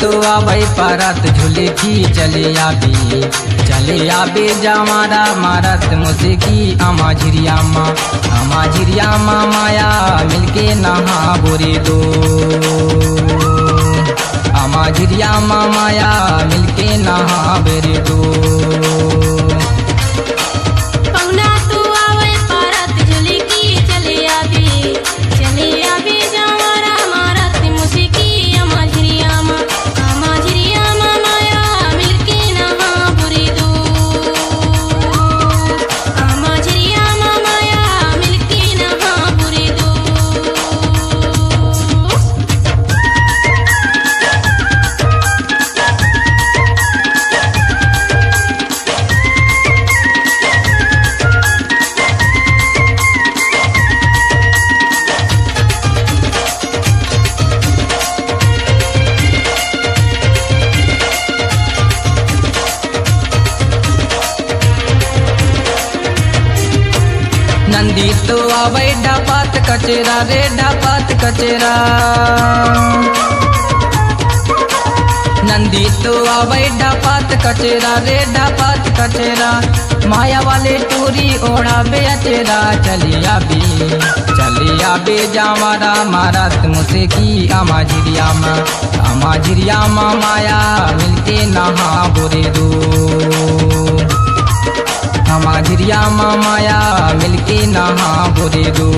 तो आबै परत झूले की चले आबे जमारा मारत मुझकी अमा झिरिया माया मिलके नहा बोरे दो अमा झिरिया माया मिलके नहा बोरे दो। नंदी तो आबै ढापात कचेरा रे ढापात कचेरा नंदी तो आबै ढापात कचेरा रे ढापात कचेरा माया वाले टूरी ओढ़ाबे अचेरा चली आबे जामारा मारत मुझकी अमा झिरिया माया मिलके नहा बोरे दो अमा झिरिया माया मिलके नहा बोरे दो।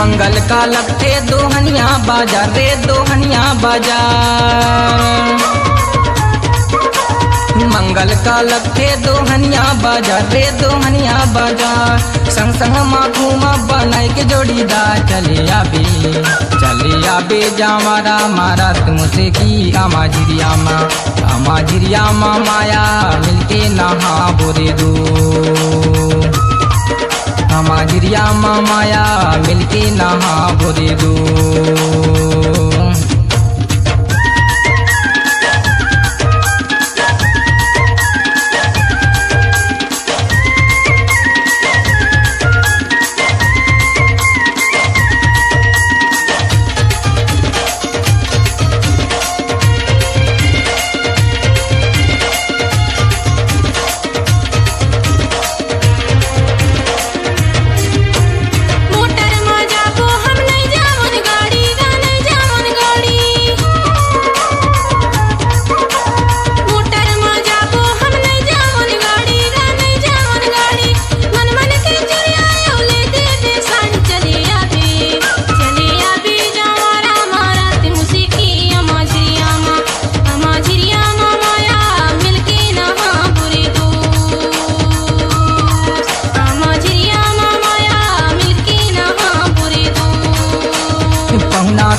मंगल का लगते दोहनिया बाजार रे दोहनिया बाजार मंगल का लगते दोहनिया बाजार रे दोहनिया बाजार संग संग माखूमा बनाए के जोड़ीदार चले आबे जामारा मारत मुझकी अमा झिरिया माया मिलके नहा बोरे दो अमा झिरिया माया मिलके नहा बोरे दो।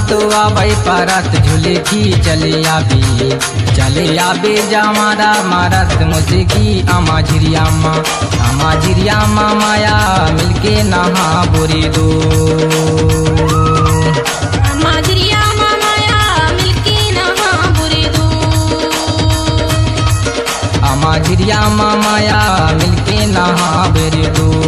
तो आबै परत झूले की चले आबे जमारा मारत मुझकी अमा झिरिया माया मिलके नहा बोरे दो अमा झिरिया माया मिलके नहा बोरे दो। अमा झिरिया गिरिया माया मिलके नहा बेरे दो।